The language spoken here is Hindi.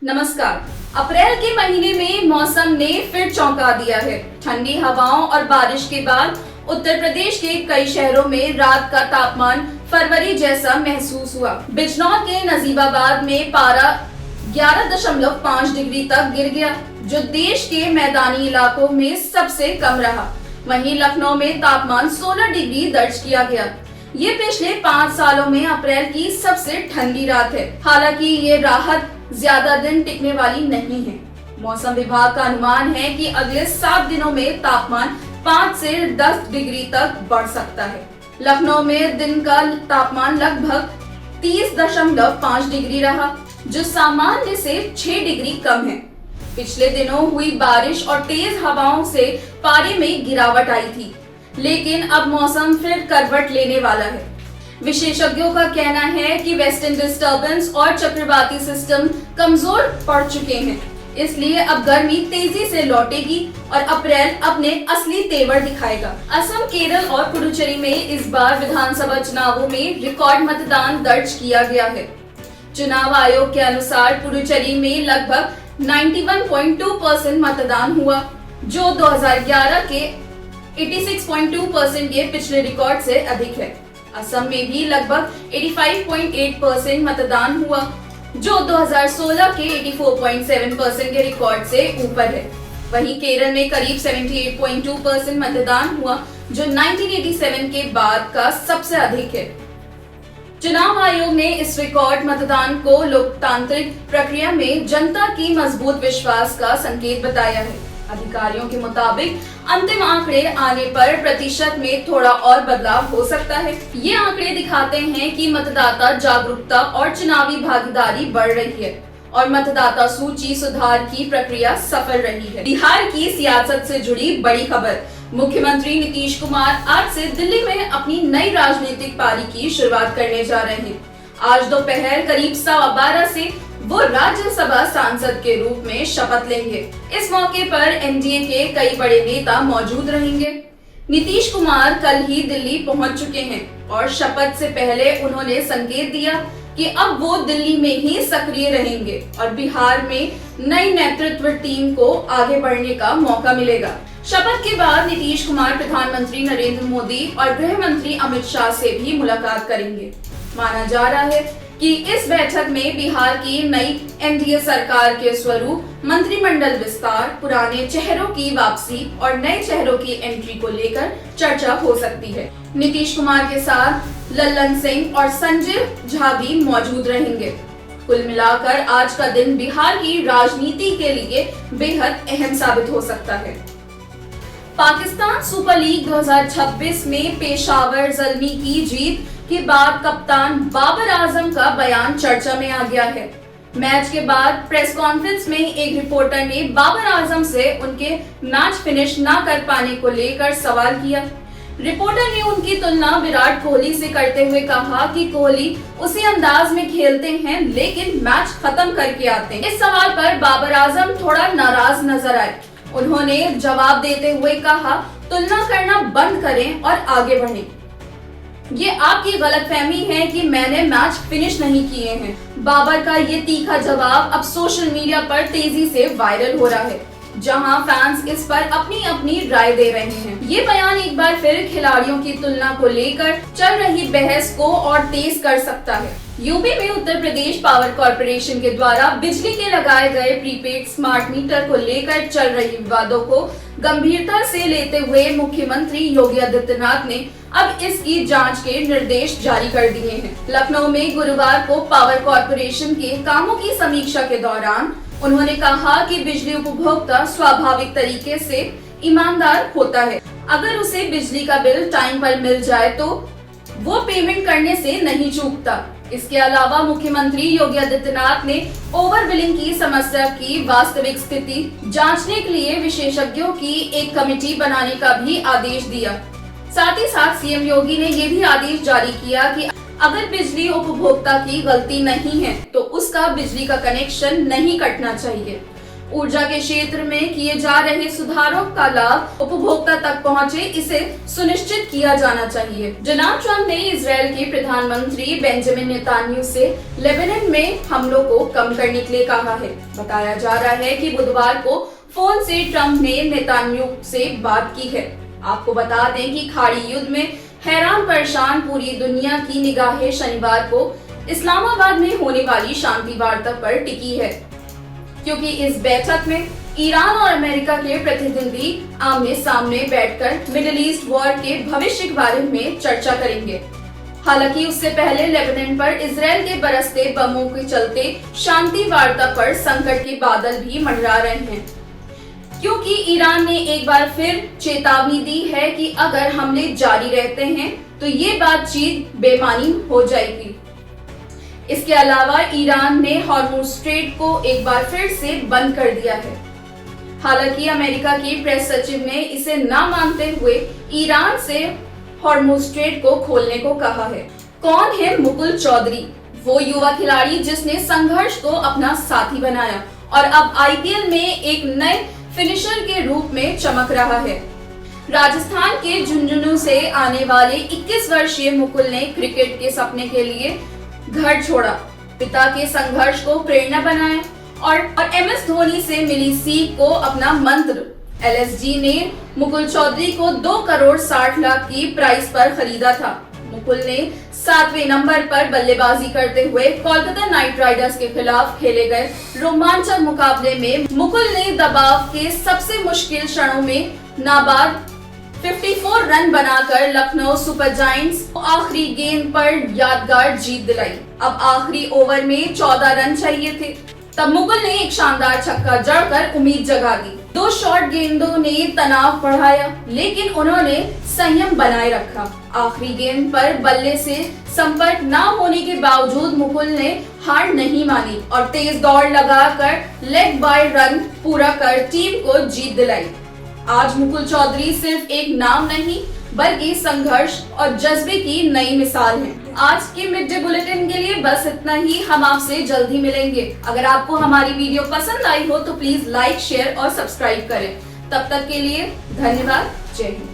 नमस्कार। अप्रैल के महीने में मौसम ने फिर चौंका दिया है। ठंडी हवाओं और बारिश के बाद उत्तर प्रदेश के कई शहरों में रात का तापमान फरवरी जैसा महसूस हुआ। बिजनौर के नजीबाबाद में पारा 11.5 डिग्री तक गिर गया, जो देश के मैदानी इलाकों में सबसे कम रहा। वहीं लखनऊ में तापमान 16 डिग्री दर्ज किया गया। ये पिछले 5 सालों में अप्रैल की सबसे ठंडी रात है। हालांकि ये राहत ज्यादा दिन टिकने वाली नहीं है। मौसम विभाग का अनुमान है कि अगले 7 दिनों में तापमान 5 से 10 डिग्री तक बढ़ सकता है। लखनऊ में दिन का तापमान लगभग 30.5 डिग्री रहा, जो सामान्य से 6 डिग्री कम है। पिछले दिनों हुई बारिश और तेज हवाओं से पारे में गिरावट आई थी, लेकिन अब मौसम फिर करवट लेने वाला है। विशेषज्ञों का कहना है कि वेस्टर्न डिस्टर्बेंस और चक्रवाती सिस्टम कमजोर पड़ चुके हैं, इसलिए अब गर्मी तेजी से लौटेगी और अप्रैल अपने असली तेवर दिखाएगा। असम, केरल और पुडुचेरी में इस बार विधानसभा चुनावों में रिकॉर्ड मतदान दर्ज किया गया है। चुनाव आयोग के अनुसार पुडुचेरी में लगभग 91.2% मतदान हुआ, जो 2011 के 86.2% के पिछले रिकॉर्ड से अधिक है। असम में भी लगभग 85.8% मतदान हुआ, जो 2016 के 84.7% के रिकॉर्ड से ऊपर है। वहीं केरल में करीब 78.2% मतदान हुआ, जो 1987 के बाद का सबसे अधिक है। चुनाव आयोग ने इस रिकॉर्ड मतदान को लोकतांत्रिक प्रक्रिया में जनता की मजबूत विश्वास का संकेत बताया है। अधिकारियों के मुताबिक अंतिम आंकड़े आने पर प्रतिशत में थोड़ा और बदलाव हो सकता है। ये आंकड़े दिखाते हैं कि मतदाता जागरूकता और चुनावी भागीदारी बढ़ रही है और मतदाता सूची सुधार की प्रक्रिया सफल रही है। बिहार की सियासत से जुड़ी बड़ी खबर। मुख्यमंत्री नीतीश कुमार आज से दिल्ली में अपनी नई राजनीतिक पारी की शुरुआत करने जा रहे हैं। आज दोपहर करीब 12:15 से वो राज्यसभा सांसद के रूप में शपथ लेंगे। इस मौके पर एनडीए के कई बड़े नेता मौजूद रहेंगे। नीतीश कुमार कल ही दिल्ली पहुंच चुके हैं और शपथ से पहले उन्होंने संकेत दिया कि अब वो दिल्ली में ही सक्रिय रहेंगे और बिहार में नई नेतृत्व टीम को आगे बढ़ने का मौका मिलेगा। शपथ के बाद नीतीश कुमार प्रधानमंत्री नरेंद्र मोदी और गृह मंत्री अमित शाह से भी मुलाकात करेंगे। माना जा रहा है कि इस बैठक में बिहार की नई एनडीए सरकार के स्वरूप, मंत्रिमंडल विस्तार, पुराने चेहरों की वापसी और नए चेहरों की एंट्री को लेकर चर्चा हो सकती है। नीतीश कुमार के साथ लल्लन सिंह और संजय झा भी मौजूद रहेंगे। कुल मिलाकर आज का दिन बिहार की राजनीति के लिए बेहद अहम साबित हो सकता है। पाकिस्तान सुपर लीग 2026 में पेशावर ज़ल्मी की जीत के बाद कप्तान बाबर आजम का बयान चर्चा में आ गया है। मैच के बाद प्रेस कॉन्फ्रेंस में एक रिपोर्टर ने बाबर आजम से उनके मैच फिनिश ना कर पाने को लेकर सवाल किया। रिपोर्टर ने उनकी तुलना विराट कोहली से करते हुए कहा कि कोहली उसी अंदाज में खेलते हैं, लेकिन मैच खत्म करके आते हैं। इस सवाल पर बाबर आजम थोड़ा नाराज नजर आए। उन्होंने जवाब देते हुए कहा, तुलना करना बंद करें और आगे बढ़ें। ये आपकी गलतफहमी है कि मैंने मैच फिनिश नहीं किए हैं। बाबर का ये तीखा जवाब अब सोशल मीडिया पर तेजी से वायरल हो रहा है, जहां फैंस इस पर अपनी अपनी राय दे रहे हैं। ये बयान एक बार फिर खिलाड़ियों की तुलना को लेकर चल रही बहस को और तेज कर सकता है। यूपी में उत्तर प्रदेश पावर कॉर्पोरेशन के द्वारा बिजली के लगाए गए प्रीपेड स्मार्ट मीटर को लेकर चल रही विवादों को गंभीरता से लेते हुए मुख्यमंत्री योगी आदित्यनाथ ने अब इसकी जांच के निर्देश जारी कर दिए हैं। लखनऊ में गुरुवार को पावर कॉर्पोरेशन के कामों की समीक्षा के दौरान उन्होंने कहा कि बिजली उपभोक्ता स्वाभाविक तरीके से ईमानदार होता है। अगर उसे बिजली का बिल टाइम पर मिल जाए तो वो पेमेंट करने से नहीं चूकता। इसके अलावा मुख्यमंत्री योगी आदित्यनाथ ने ओवर बिलिंग की समस्या की वास्तविक स्थिति जांचने के लिए विशेषज्ञों की एक कमेटी बनाने का भी आदेश दिया। साथ ही साथ सीएम योगी ने ये भी आदेश जारी किया कि अगर बिजली उपभोक्ता की गलती नहीं है तो उसका बिजली का कनेक्शन नहीं कटना चाहिए। ऊर्जा के क्षेत्र में किए जा रहे सुधारों का लाभ उपभोक्ता तक पहुंचे, इसे सुनिश्चित किया जाना चाहिए। जनाब ट्रंप ने इजरायल के प्रधानमंत्री बेंजामिन नेतान्याहू से लेबनान में हमलों को कम करने के लिए कहा है। बताया जा रहा है कि बुधवार को फोन से ट्रंप ने नेतान्याहू से बात की है। आपको बता दें कि खाड़ी युद्ध में हैरान परेशान पूरी दुनिया की निगाहें शनिवार को इस्लामाबाद में होने वाली शांति वार्ता पर टिकी है, क्योंकि इस बैठक में ईरान और अमेरिका के प्रतिनिधि आमने सामने बैठकर मिडिल ईस्ट वॉर के भविष्य के बारे में चर्चा करेंगे। हालांकि उससे पहले लेबनान पर इजरायल के बरसते बमों के चलते शांति वार्ता पर संकट के बादल भी मंडरा रहे हैं, क्योंकि ईरान ने एक बार फिर चेतावनी दी है कि अगर हमले जारी रहते हैं तो ये बातचीत बेमानी हो जाएगी। इसके अलावा ईरान ने हॉर्मुज स्ट्रेट को एक बार फिर से बंद कर दिया है। हालांकि अमेरिका की प्रेस सचिव ने इसे ना मानते हुए ईरान से हॉर्मुज स्ट्रेट को खोलने को कहा है। कौन है मुकुल चौधरी? वो युवा खिलाड़ी जिसने संघर्ष को अपना साथी बनाया और अब आईपीएल में एक नए फिनिशर के रूप में चमक रहा है। राजस्थान के झुंझुनू से आने वाले 21 वर्षीय मुकुल ने क्रिकेट के सपने के लिए घर छोड़ा, पिता के संघर्ष को प्रेरणा बनाया और एमएस धोनी से मिली सीख को अपना मंत्र। एलएसजी ने मुकुल चौधरी को 2 करोड़ 60 लाख की प्राइस पर खरीदा था। मुकुल ने 7वें नंबर पर बल्लेबाजी करते हुए कोलकाता नाइट राइडर्स के खिलाफ खेले गए रोमांचक मुकाबले में मुकुल ने दबाव के सबसे मुश्किल क्षणों में नाबाद 54 रन बनाकर लखनऊ सुपर जायंट्स को आखिरी गेंद पर यादगार जीत दिलाई। अब आखिरी ओवर में 14 रन चाहिए थे, तब मुकुल ने एक शानदार छक्का जड़कर उम्मीद जगा दी। 2 शॉर्ट गेंदों ने तनाव बढ़ाया, लेकिन उन्होंने संयम बनाए रखा। आखिरी गेंद पर बल्ले से संपर्क न होने के बावजूद मुकुल ने हार नहीं मानी और तेज दौड़ लगाकर लेग बाय रन पूरा कर टीम को जीत दिलाई। आज मुकुल चौधरी सिर्फ एक नाम नहीं बल्कि संघर्ष और जज्बे की नई मिसाल है। आज के मिड डे बुलेटिन के लिए बस इतना ही। हम आपसे जल्द ही मिलेंगे। अगर आपको हमारी वीडियो पसंद आई हो तो प्लीज लाइक, शेयर और सब्सक्राइब करें। तब तक के लिए धन्यवाद। जय हिंद।